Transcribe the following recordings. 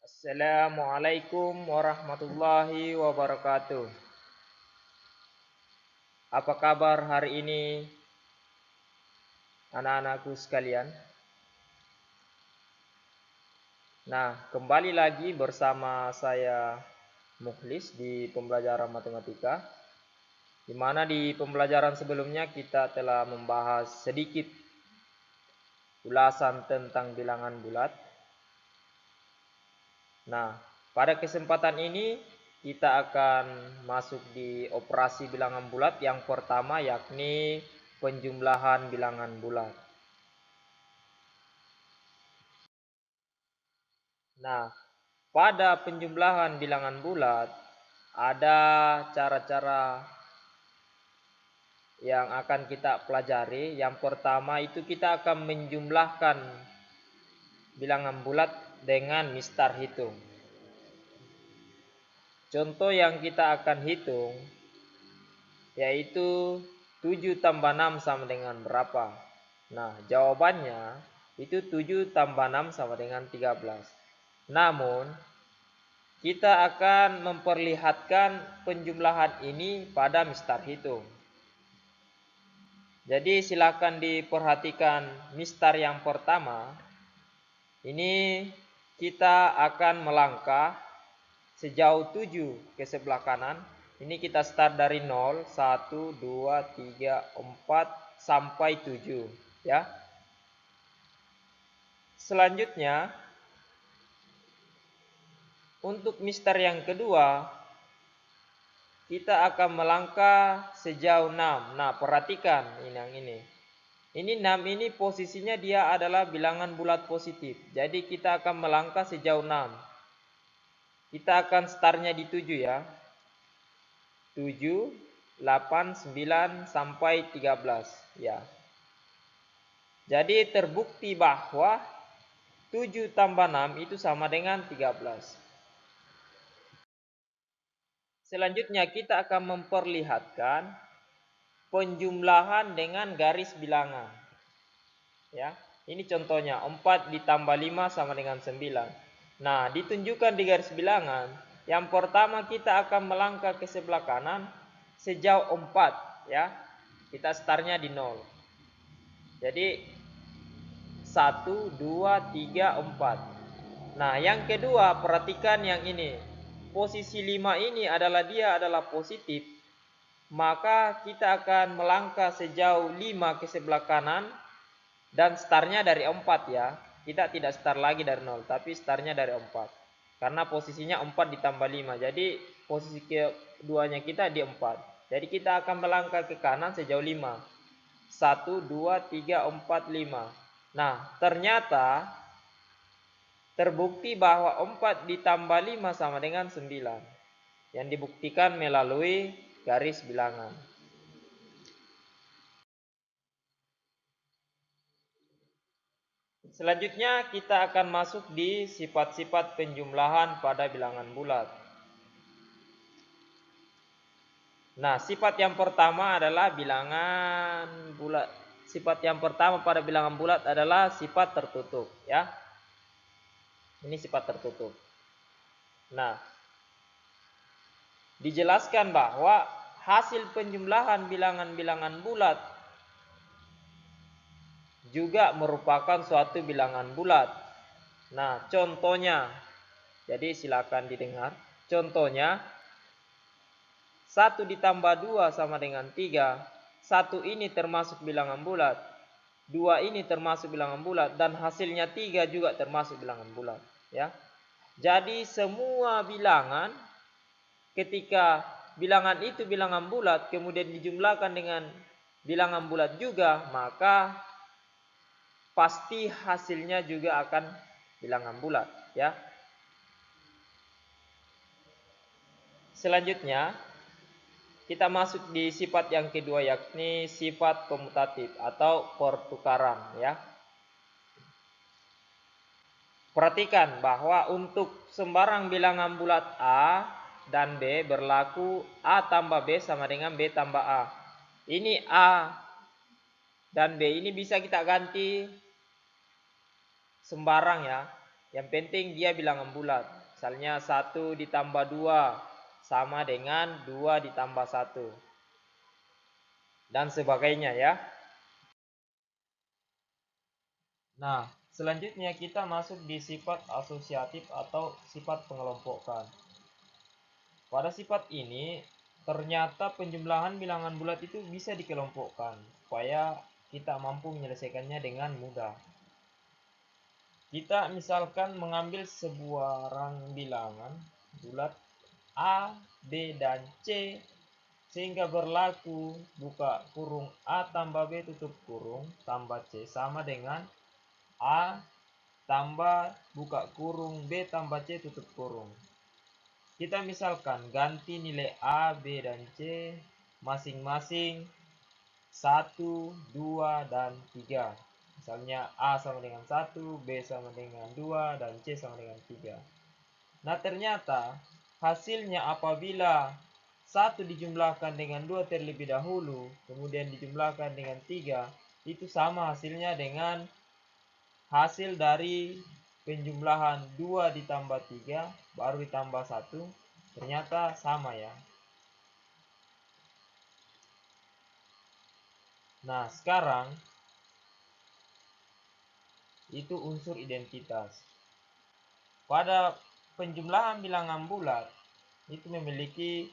Assalamualaikum warahmatullahi wabarakatuh. Apa kabar hari ini, anak-anakku sekalian? Nah, kembali lagi bersama saya Mukhlis di pembelajaran matematika, di mana di pembelajaran sebelumnya kita telah membahas sedikit ulasan tentang bilangan bulat. Nah, pada kesempatan ini kita akan masuk di operasi bilangan bulat yang pertama, yakni penjumlahan bilangan bulat. Nah, pada penjumlahan bilangan bulat ada cara-cara yang akan kita pelajari. Yang pertama itu kita akan menjumlahkan bilangan bulat dengan mistar hitung. Contoh yang kita akan hitung yaitu 7 tambah 6 sama dengan berapa? Nah, jawabannya itu 7 tambah 6 sama dengan 13. Namun, kita akan memperlihatkan penjumlahan ini pada mistar hitung. Jadi silakan diperhatikan mistar yang pertama. Ini kita akan melangkah sejauh 7 ke sebelah kanan. Ini kita start dari 0, 1, 2, 3, 4 sampai 7 ya. Selanjutnya untuk mistar yang kedua kita akan melangkah sejauh 6. Nah, perhatikan ini yang ini. Ini 6 ini posisinya dia adalah bilangan bulat positif. Jadi kita akan melangkah sejauh 6. Kita akan startnya di 7 ya. 7, 8, 9 sampai 13 ya. Jadi terbukti bahwa 7 tambah 6 itu sama dengan 13. Selanjutnya kita akan memperlihatkan penjumlahan dengan garis bilangan. Ya, ini contohnya 4 ditambah 5 sama dengan 9. Nah, ditunjukkan di garis bilangan. Yang pertama kita akan melangkah ke sebelah kanan sejauh 4 ya. Kita startnya di 0. Jadi 1, 2, 3, 4. Nah, yang kedua perhatikan yang ini. Posisi 5 ini dia adalah positif. Maka kita akan melangkah sejauh 5 ke sebelah kanan dan startnya dari 4 ya. Kita tidak start lagi dari 0, tapi startnya dari 4. Karena posisinya 4 ditambah 5. Jadi posisi keduanya kita di 4. Jadi kita akan melangkah ke kanan sejauh 5. 1, 2, 3, 4, 5. Nah, ternyata terbukti bahwa 4 ditambah 5 sama dengan 9. Yang dibuktikan melalui garis bilangan. Selanjutnya kita akan masuk di sifat-sifat penjumlahan pada bilangan bulat. Nah, sifat yang pertama adalah bilangan bulat. Sifat yang pertama pada bilangan bulat adalah sifat tertutup ya. Ini sifat tertutup. Nah, dijelaskan bahwa hasil penjumlahan bilangan-bilangan bulat juga merupakan suatu bilangan bulat. Nah, contohnya, jadi silakan didengar. Contohnya, 1 ditambah 2 sama dengan 3. 1 ini termasuk bilangan bulat. 2 ini termasuk bilangan bulat. Dan hasilnya 3 juga termasuk bilangan bulat. Ya. Jadi semua bilangan, ketika bilangan itu bilangan bulat, kemudian dijumlahkan dengan bilangan bulat juga, maka pasti hasilnya juga akan bilangan bulat ya. Selanjutnya kita masuk di sifat yang kedua, yakni sifat komutatif atau pertukaran ya. Perhatikan bahwa untuk sembarang bilangan bulat A dan B berlaku A tambah B sama dengan B tambah A. Ini A dan B ini bisa kita ganti sembarang ya. Yang penting dia bilangan bulat. Misalnya 1 ditambah 2 sama dengan 2 ditambah 1. Dan sebagainya ya. Nah, selanjutnya kita masuk di sifat asosiatif atau sifat pengelompokan. Pada sifat ini, ternyata penjumlahan bilangan bulat itu bisa dikelompokkan supaya kita mampu menyelesaikannya dengan mudah. Kita misalkan mengambil sebuah rang bilangan bulat A, B, dan C sehingga berlaku buka kurung A tambah B tutup kurung tambah C sama dengan A tambah buka kurung B tambah C tutup kurung. Kita misalkan ganti nilai A, B, dan C masing-masing 1, 2, dan 3. Misalnya A sama dengan 1, B sama dengan 2, dan C sama dengan 3. Nah, ternyata hasilnya apabila 1 dijumlahkan dengan 2 terlebih dahulu, kemudian dijumlahkan dengan 3, itu sama hasilnya dengan hasil dari penjumlahan 2 ditambah 3 baru ditambah 1, ternyata sama ya. Nah, sekarang itu unsur identitas. Pada penjumlahan bilangan bulat itu memiliki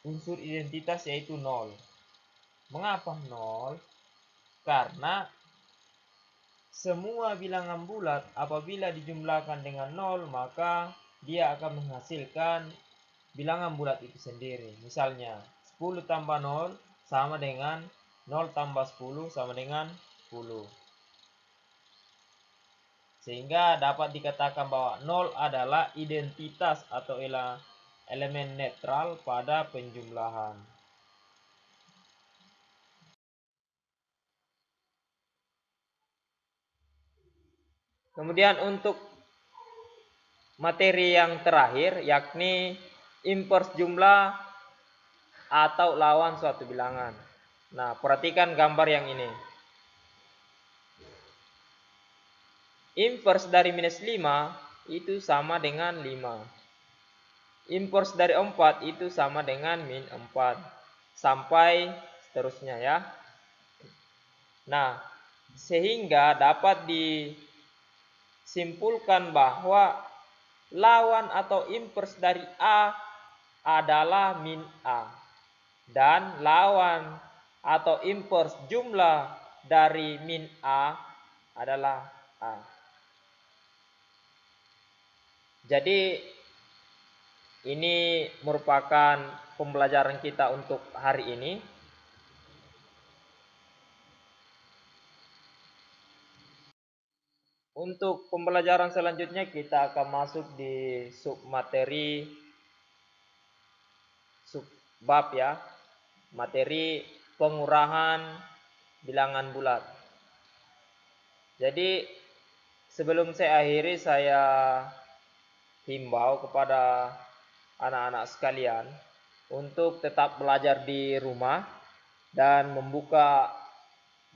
unsur identitas yaitu 0. Mengapa 0? Karena semua bilangan bulat apabila dijumlahkan dengan 0 maka dia akan menghasilkan bilangan bulat itu sendiri. Misalnya 10 tambah 0 sama dengan 0 tambah 10 sama dengan 10. Sehingga dapat dikatakan bahwa 0 adalah identitas atau elemen netral pada penjumlahan. Kemudian untuk materi yang terakhir yakni invers jumlah atau lawan suatu bilangan. Nah, perhatikan gambar yang ini. Invers dari -5 itu sama dengan 5. Invers dari 4 itu sama dengan -4. Sampai seterusnya ya. Nah, sehingga dapat disimpulkan bahwa lawan atau invers dari A adalah -A. Dan lawan atau invers jumlah dari -A adalah A. Jadi ini merupakan pembelajaran kita untuk hari ini. Untuk pembelajaran selanjutnya kita akan masuk di submateri subbab ya. Materi pengurahan bilangan bulat. Jadi sebelum saya akhiri, saya himbau kepada anak-anak sekalian untuk tetap belajar di rumah dan membuka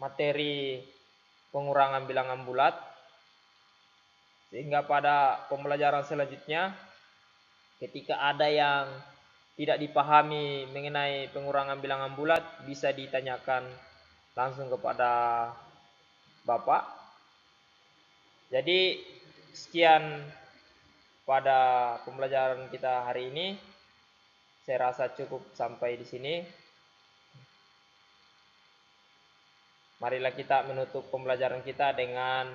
materi pengurangan bilangan bulat, sehingga pada pembelajaran selanjutnya ketika ada yang tidak dipahami mengenai pengurangan bilangan bulat bisa ditanyakan langsung kepada Bapak. Jadi sekian pada pembelajaran kita hari ini. Saya rasa cukup sampai di sini. Marilah kita menutup pembelajaran kita dengan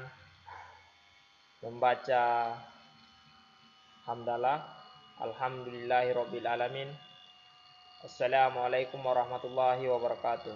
membaca hamdalah. Alhamdulillahirabbil alamin. Assalamualaikum warahmatullahi wabarakatuh.